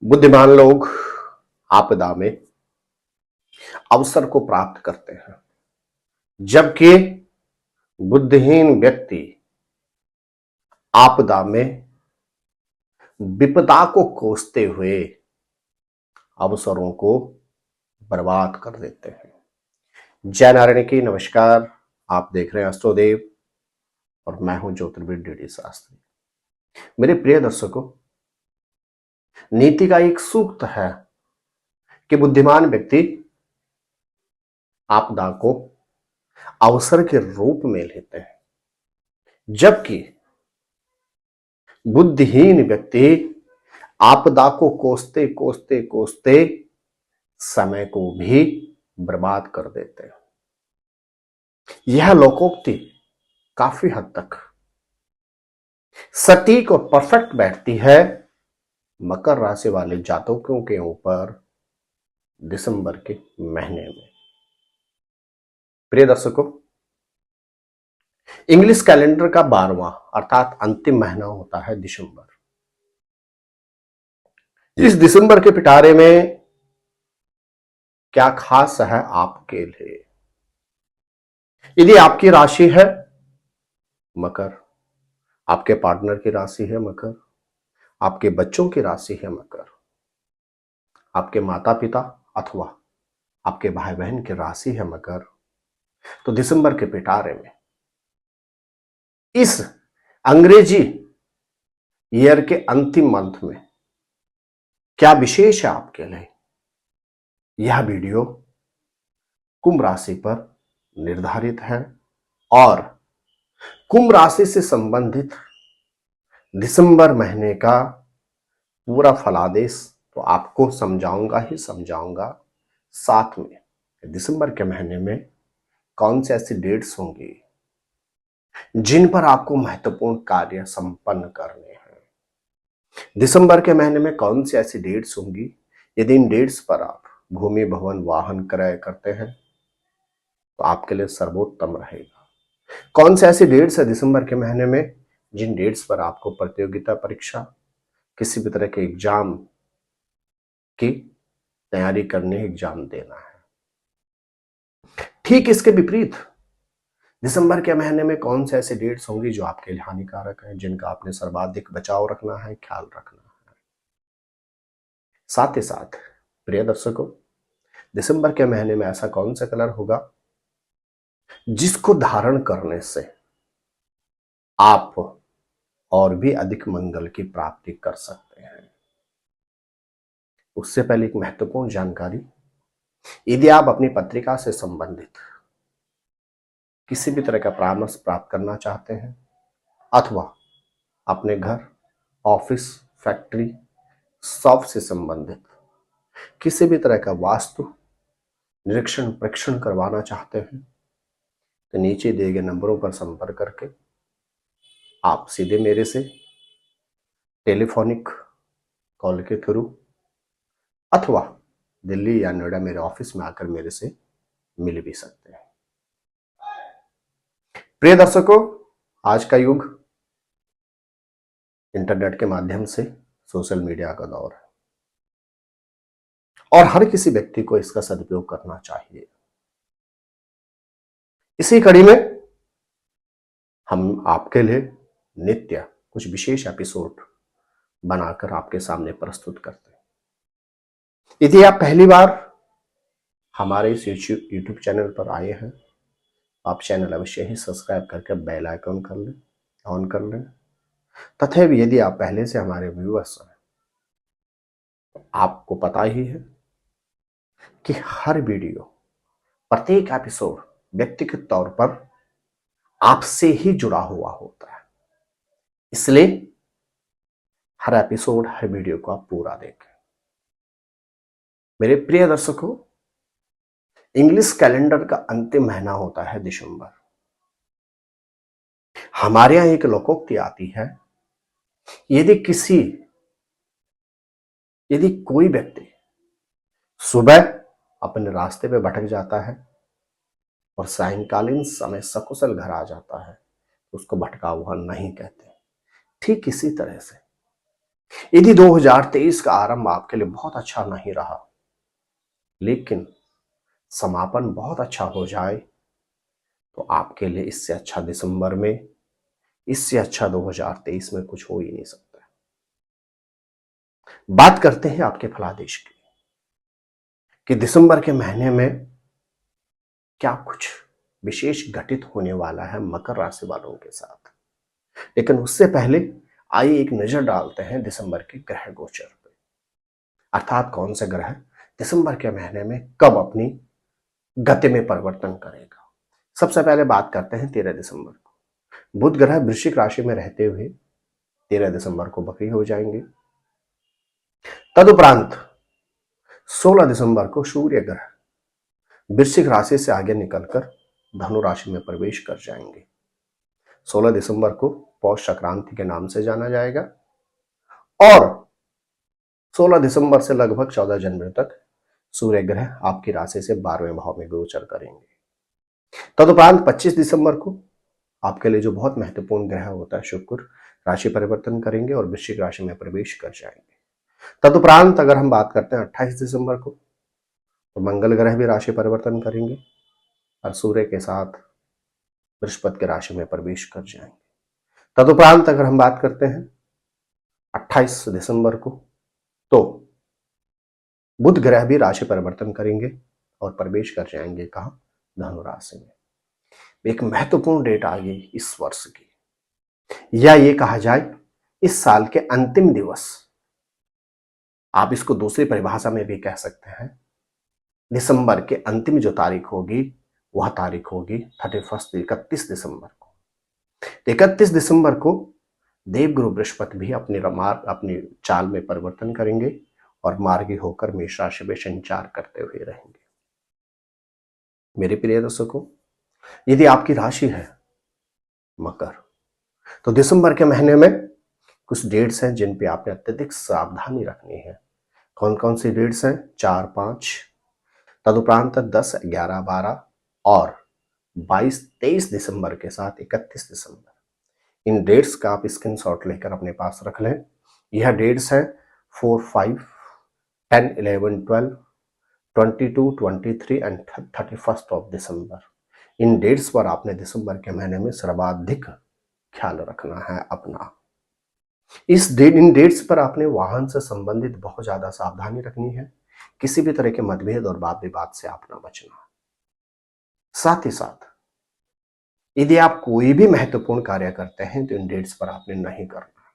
बुद्धिमान लोग आपदा में अवसर को प्राप्त करते हैं, जबकि बुद्धिहीन व्यक्ति आपदा में विपदा को कोसते हुए अवसरों को बर्बाद कर देते हैं। जय नारायण की नमस्कार। आप देख रहे हैं अस्ट्रोदेव और मैं हूं ज्योतिर्विद डीडी शास्त्री। मेरे प्रिय दर्शकों, नीति का एक सूक्त है कि बुद्धिमान व्यक्ति आपदा को अवसर के रूप में लेते हैं, जबकि बुद्धिहीन व्यक्ति आपदा को कोसते कोसते कोसते समय को भी बर्बाद कर देते हैं। यह लोकोक्ति काफी हद तक सटीक और परफेक्ट बैठती है मकर राशि वाले जातकों के ऊपर दिसंबर के महीने में। प्रिय दर्शकों, इंग्लिश कैलेंडर का 12वां अर्थात अंतिम महीना होता है दिसंबर। इस दिसंबर के पिटारे में क्या खास है आपके लिए? यदि आपकी राशि है मकर, आपके पार्टनर की राशि है मकर, आपके बच्चों की राशि है मकर, आपके माता पिता अथवा आपके भाई बहन की राशि है मकर, तो दिसंबर के पिटारे में इस अंग्रेजी ईयर के अंतिम मंथ में क्या विशेष है आपके लिए? यह वीडियो कुंभ राशि पर निर्धारित है और कुंभ राशि से संबंधित दिसंबर महीने का पूरा फलादेश तो आपको समझाऊंगा ही समझाऊंगा। साथ में दिसंबर के महीने में कौन से ऐसी डेट्स होंगी जिन पर आपको महत्वपूर्ण कार्य संपन्न करने हैं। दिसंबर के महीने में कौन सी ऐसी डेट्स होंगी, यदि इन डेट्स पर आप भूमि भवन वाहन क्रय करते हैं तो आपके लिए सर्वोत्तम रहेगा। कौन से ऐसी डेट्स है दिसंबर के महीने में जिन डेट्स पर आपको प्रतियोगिता परीक्षा, किसी भी तरह के एग्जाम की तैयारी करने, एग्जाम देना है। ठीक इसके विपरीत दिसंबर के महीने में कौन से ऐसे डेट्स होंगी जो आपके लिए हानिकारक हैं, जिनका आपने सर्वाधिक बचाव रखना है, ख्याल रखना है। साथ ही साथ प्रिय दर्शकों, दिसंबर के महीने में ऐसा कौन सा कलर होगा जिसको धारण करने से आप और भी अधिक मंगल की प्राप्ति कर सकते हैं। उससे पहले एक महत्वपूर्ण जानकारी, यदि आप अपनी पत्रिका से संबंधित किसी भी तरह का परामर्श प्राप्त करना चाहते हैं अथवा अपने घर, ऑफिस, फैक्ट्री, शॉप से संबंधित किसी भी तरह का वास्तु निरीक्षण परीक्षण करवाना चाहते हैं तो नीचे दिए गए नंबरों पर संपर्क करके आप सीधे मेरे से टेलीफोनिक कॉल के थ्रू अथवा दिल्ली या नोएडा मेरे ऑफिस में आकर मेरे से मिल भी सकते हैं। प्रिय दर्शकों, आज का युग इंटरनेट के माध्यम से सोशल मीडिया का दौर है और हर किसी व्यक्ति को इसका सदुपयोग करना चाहिए। इसी कड़ी में हम आपके लिए नित्य कुछ विशेष एपिसोड बनाकर आपके सामने प्रस्तुत करते हैं। यदि आप पहली बार हमारे इस यूट्यूब चैनल पर आए हैं, आप चैनल अवश्य ही सब्सक्राइब करके बेल आइकन कर लें, ऑन कर लें। तथा यदि आप पहले से हमारे व्यूअर्स हैं, आपको पता ही है कि हर वीडियो, प्रत्येक एपिसोड व्यक्तिगत तौर पर आपसे ही जुड़ा हुआ होता है। इसलिए हर एपिसोड, हर वीडियो को आप पूरा देखें। मेरे प्रिय दर्शकों, इंग्लिश कैलेंडर का अंतिम महीना होता है दिसंबर। हमारे यहां एक लोकोक्ति आती है, यदि कोई व्यक्ति सुबह अपने रास्ते पे भटक जाता है और सायंकालीन समय सकुशल घर आ जाता है तो उसको भटका हुआ नहीं कहते। ठीक इसी तरह से यदि 2023 का आरंभ आपके लिए बहुत अच्छा नहीं रहा, लेकिन समापन बहुत अच्छा हो जाए, तो आपके लिए इससे अच्छा दिसंबर में, इससे अच्छा 2023 में कुछ हो ही नहीं सकता। बात करते हैं आपके फलादेश की कि दिसंबर के महीने में क्या कुछ विशेष घटित होने वाला है मकर राशि वालों के साथ। लेकिन उससे पहले आइए एक नजर डालते हैं दिसंबर के ग्रह गोचर पे, अर्थात कौन से ग्रह दिसंबर के महीने में कब अपनी गति में परिवर्तन करेगा। सबसे पहले बात करते हैं 13 दिसंबर को। बुध ग्रह वृश्चिक राशि में रहते हुए 13 दिसंबर को बकरी हो जाएंगे। तदुपरांत 16 दिसंबर को सूर्य ग्रह वृश्चिक राशि से आगे निकलकर धनु राशि में प्रवेश कर जाएंगे। 16 दिसंबर को पौष संक्रांति के नाम से जाना जाएगा और 16 दिसंबर से लगभग 14 जनवरी तक सूर्य ग्रह आपकी राशि से 12वें भाव में गोचर करेंगे। तदुपरांत 25 दिसंबर को आपके लिए जो बहुत महत्वपूर्ण ग्रह होता है शुक्र राशि परिवर्तन करेंगे और वृश्चिक राशि में प्रवेश कर जाएंगे। तदुपरांत अगर हम बात करते हैं 28 दिसंबर को, तो मंगल ग्रह भी राशि परिवर्तन करेंगे और सूर्य के साथ बृहस्पति की राशि में प्रवेश कर जाएंगे। तदुपरांत अगर हम बात करते हैं 28 दिसंबर को, तो बुध ग्रह भी राशि परिवर्तन करेंगे और प्रवेश कर जाएंगे कहां, धनु राशि में। एक महत्वपूर्ण डेट आ गई इस वर्ष की, या ये कहा जाए इस साल के अंतिम दिवस, आप इसको दूसरी परिभाषा में भी कह सकते हैं। दिसंबर के अंतिम जो तारीख होगी वह तारीख होगी 31 दिसंबर को। 31 दिसंबर को देवगुरु बृहस्पति भी अपनी चाल में परिवर्तन करेंगे और मार्गी होकर मेष राशि में संचार करते हुए रहेंगे। मेरे प्रिय दर्शकों, यदि आपकी राशि है मकर, तो दिसंबर के महीने में कुछ डेट्स हैं जिन पे आपने अत्यधिक सावधानी रखनी है। कौन कौन सी डेट्स हैं? 4, 5, तदुपरांत 10, 11, 12 और 22, 23 दिसंबर के साथ 31 दिसंबर। इन डेट्स का आप स्क्रीनशॉट लेकर अपने पास रख लें। यह डेट्स हैं 4, 5, 10, 11, 12, 22, 23 एंड 31 ऑफ दिसंबर। इन डेट्स पर आपने दिसंबर के महीने में सर्वाधिक ख्याल रखना है अपना। इन डेट्स पर आपने वाहन से संबंधित बहुत ज्यादा सावधानी रखनी है। किसी भी तरह के मतभेद और वाद विवाद से आपना बचना है। साथ ही साथ यदि आप कोई भी महत्वपूर्ण कार्य करते हैं तो इन डेट्स पर आपने नहीं करना।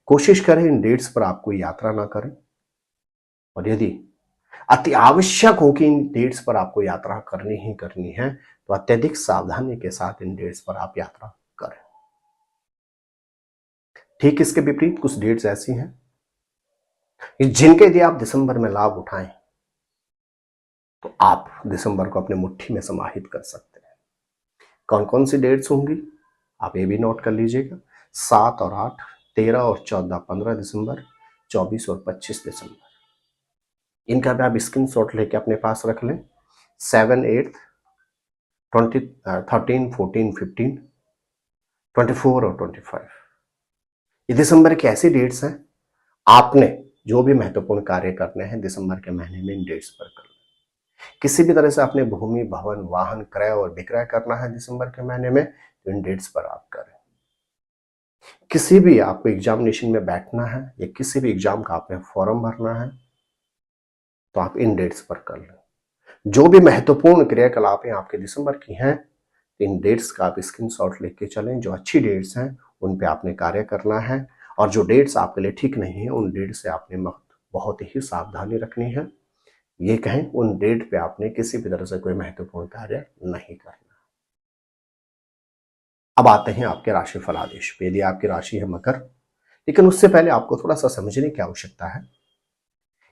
कोशिश करें इन डेट्स पर आप कोई यात्रा ना करें, और यदि अति आवश्यक हो कि इन डेट्स पर आपको यात्रा करनी ही करनी है तो अत्यधिक सावधानी के साथ इन डेट्स पर आप यात्रा करें। ठीक इसके विपरीत कुछ डेट्स ऐसी हैं जिनके यदि आप दिसंबर में लाभ उठाएं तो आप दिसंबर को अपने मुट्ठी में समाहित कर सकते हैं। कौन कौन सी डेट्स होंगी आप ये भी नोट कर लीजिएगा। 7 और 8, 13 और 14, 15 दिसंबर, 24 और 25 दिसंबर। इनका भी आप स्क्रीनशॉट लेके अपने पास रख लें। 7, 8, 20, 13, 14, 15, 24 और 25। ये दिसंबर की ऐसी डेट्स हैं आपने जो भी महत्वपूर्ण कार्य करने हैं दिसंबर के महीने में इन डेट्स पर कर लें। किसी भी तरह से आपने भूमि, भवन, वाहन क्रय और विक्रय करना है दिसंबर के महीने में तो इन डेट्स पर आप करें। किसी भी आपको एग्जामिनेशन में बैठना है या किसी भी एग्जाम का आपने फॉर्म भरना है तो आप इन डेट्स पर कर लें। जो भी महत्वपूर्ण क्रियाकलापें आपके दिसंबर की हैं इन डेट्स का आप स्क्रीनशॉट लेके चलें। जो अच्छी डेट्स हैं उन पे आपने कार्य करना है, और जो डेट्स आपके लिए ठीक नहीं है उन डेट से आपने बहुत ही सावधानी रखनी है। ये कहें उन डेट पे आपने किसी भी तरह से कोई महत्वपूर्ण कार्य नहीं करना। अब आते हैं आपके राशि फलादेश पे। यदि आपकी राशि है मकर, लेकिन उससे पहले आपको थोड़ा सा समझने की आवश्यकता है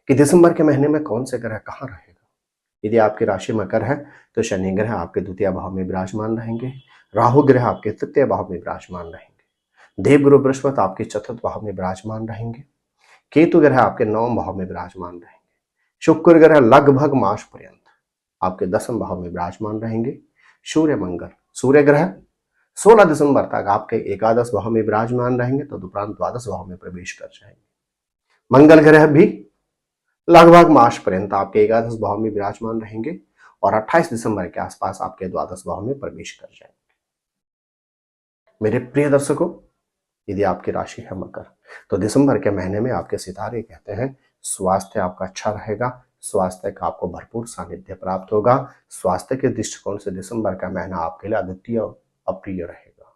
कि दिसंबर के महीने में कौन से ग्रह कहाँ रहेगा। यदि आपकी राशि मकर है तो शनि ग्रह आपके द्वितीय भाव में विराजमान रहेंगे, राहु ग्रह आपके तृतीय भाव में विराजमान रहेंगे, देवगुरु बृहस्पति आपके चतुर्थ भाव में विराजमान रहेंगे, केतु ग्रह आपके 9वें भाव में विराजमान रहेंगे, शुक्र ग्रह लगभग मास पर्यंत आपके 10वें भाव में विराजमान रहेंगे, सूर्य ग्रह 16 दिसंबर तक आपके एकादश भाव में विराजमान रहेंगे, तो उपरांत द्वादश भाव में प्रवेश कर जाएंगे। मंगल ग्रह भी लगभग मार्च पर्यंत आपके एकादश भाव में विराजमान रहेंगे और 28 दिसंबर के आसपास आपके द्वादश भाव में प्रवेश कर जाएंगे। मेरे प्रिय दर्शकों, यदि आपकी राशि है मकर, तो दिसंबर के महीने में आपके सितारे कहते हैं स्वास्थ्य आपका अच्छा रहेगा, स्वास्थ्य का आपको भरपूर सानिध्य प्राप्त होगा। स्वास्थ्य के दृष्टिकोण से दिसंबर का महीना आपके लिए अद्वितीय और अप्रिय रहेगा।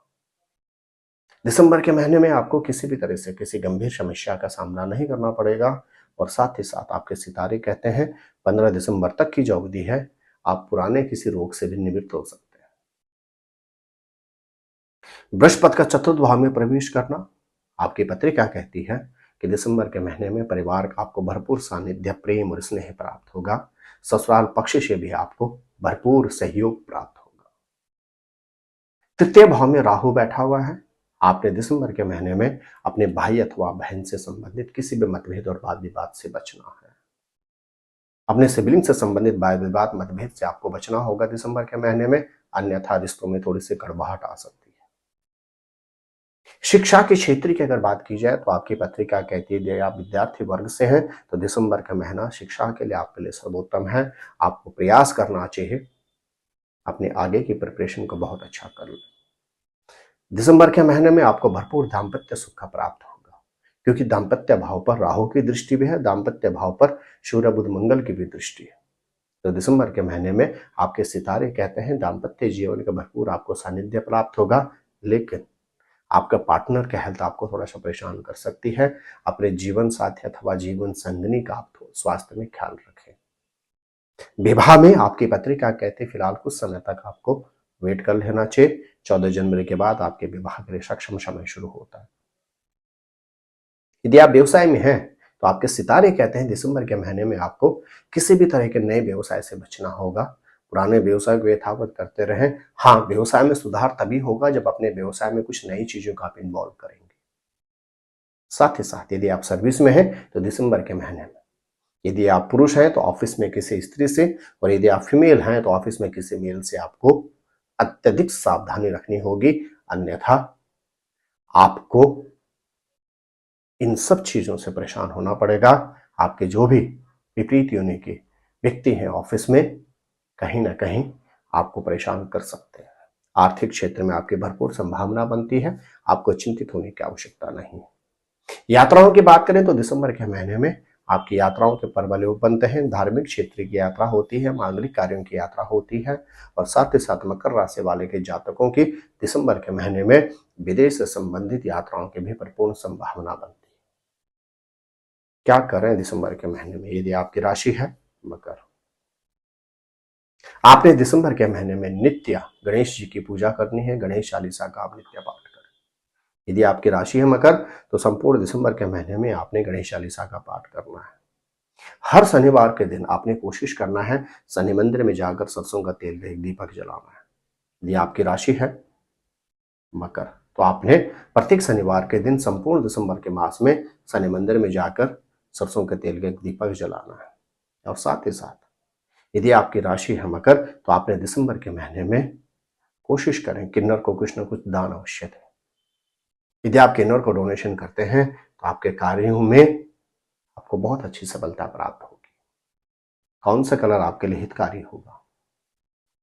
दिसंबर के महीने में आपको किसी भी तरह से किसी गंभीर समस्या का सामना नहीं करना पड़ेगा और साथ ही साथ आपके सितारे कहते हैं 15 दिसंबर तक की जो अवधि है आप पुराने किसी रोग से भी निवृत्त हो सकते हैं। बृहस्पति का चतुर्थ भाव में प्रवेश करना, आपकी पत्रिका कहती है कि दिसंबर के महीने में परिवार का आपको भरपूर सानिध्य, प्रेम और स्नेह प्राप्त होगा। ससुराल पक्ष से भी आपको भरपूर सहयोग प्राप्त होगा। तृतीय भाव में राहु बैठा हुआ है। आपने दिसंबर के महीने में अपने भाई अथवा बहन से संबंधित किसी भी मतभेद और वाद विवाद से बचना है। अपने सिबलिंग से संबंधित वाद विवाद मतभेद से आपको बचना होगा दिसंबर के महीने में, अन्यथा रिश्तों में थोड़ी सी कड़वाहट आ सकती है। शिक्षा के क्षेत्र की अगर बात की जाए तो आपकी पत्रिका कहती है आप विद्यार्थी वर्ग से हैं तो दिसंबर का महीना शिक्षा के लिए आपके लिए सर्वोत्तम है। आपको प्रयास करना चाहिए अपने आगे की प्रिपरेशन को बहुत अच्छा कर लें। दिसंबर के महीने में आपको भरपूर दाम्पत्य सुख प्राप्त होगा, क्योंकि दाम्पत्य भाव पर राहु की दृष्टि भी है, दाम्पत्य भाव पर सूर्य बुध मंगल की भी दृष्टि है। तो दिसंबर के महीने में आपके सितारे कहते हैं दाम्पत्य जीवन का भरपूर आपको सानिध्य प्राप्त होगा, लेकिन आपका पार्टनर का हेल्थ आपको थोड़ा सा परेशान कर सकती है। अपने जीवन साथी अथवा जीवन संगनी का आप स्वास्थ्य में ख्याल रखें। विवाह में आपकी पत्रिका कहते फिलहाल कुछ समय तक आपको वेट कर लेना चाहिए। 14 जनवरी के बाद आपके विवाह के लिए सक्षम समय शुरू होता है। यदि आप व्यवसाय में हैं तो आपके सितारे कहते हैं दिसंबर के महीने में आपको किसी भी तरह के नए व्यवसाय से बचना होगा। पुराने व्यवसाय को यथावत करते रहें। हाँ, व्यवसाय में सुधार तभी होगा जब अपने व्यवसाय में कुछ नई चीजों का आप इन्वॉल्व करेंगे। साथ ही साथ यदि आप सर्विस में हैं तो दिसंबर के महीने में, यदि आप पुरुष हैं तो ऑफिस में किसी स्त्री से, और यदि आप फीमेल हैं तो ऑफिस में किसी मेल से आपको अत्यधिक सावधानी रखनी होगी, अन्यथा आपको इन सब चीजों से परेशान होना पड़ेगा। आपके जो भी विपरीत योनि के व्यक्ति हैं ऑफिस में कहीं ना कहीं आपको परेशान कर सकते हैं। आर्थिक क्षेत्र में आपकी भरपूर संभावना बनती है, आपको चिंतित होने की आवश्यकता नहीं है। यात्राओं की बात करें तो दिसंबर के महीने में आपकी यात्राओं के पर्वल बनते हैं। धार्मिक क्षेत्र की यात्रा होती है, मांगलिक कार्यों की यात्रा होती है, और साथ ही साथ मकर राशि वाले के जातकों की दिसंबर के महीने में विदेश से संबंधित यात्राओं की भी परिपूर्ण संभावना बनती है। क्या करें दिसंबर के महीने में? यदि आपकी राशि है मकर, आपने दिसंबर के महीने में नित्य गणेश जी की पूजा करनी है। गणेश चालीसा का आप नित्य पाठ करें। यदि आपकी राशि है मकर तो संपूर्ण दिसंबर के महीने में आपने गणेश चालीसा का पाठ करना है। हर शनिवार के दिन आपने कोशिश करना है शनि मंदिर में जाकर सरसों का तेल एक दीपक जलाना है। यदि आपकी राशि है मकर तो आपने प्रत्येक शनिवार के दिन संपूर्ण दिसंबर के मास में शनि मंदिर में जाकर सरसों के तेल का एक दीपक जलाना है। और साथ ही साथ यदि आपकी राशि है मकर तो आपने दिसंबर के महीने में कोशिश करें किन्नर को कुछ न कुछ दान अवश्य दें। यदि आप किन्नर को डोनेशन करते हैं तो आपके कार्यों में आपको बहुत अच्छी सफलता प्राप्त होगी। कौन सा कलर आपके लिए हितकारी होगा?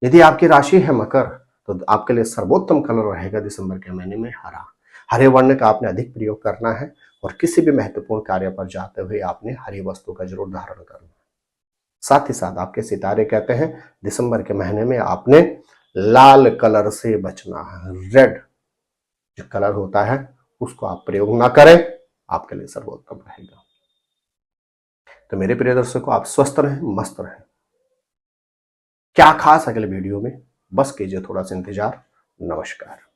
यदि आपकी राशि है मकर तो आपके लिए सर्वोत्तम कलर रहेगा दिसंबर के महीने में हरा। हरे वर्ण का आपने अधिक प्रयोग करना है और किसी भी महत्वपूर्ण कार्य पर जाते हुए आपने हरी वस्तु का जरूर धारण करना है। साथ ही साथ आपके सितारे कहते हैं दिसंबर के महीने में आपने लाल कलर से बचना है। रेड जो कलर होता है उसको आप प्रयोग ना करें, आपके लिए सर्वोत्तम रहेगा। तो मेरे प्रिय दर्शकों, आप स्वस्थ रहें, मस्त रहें। क्या खास अगले वीडियो में, बस कीजिए थोड़ा सा इंतजार। नमस्कार।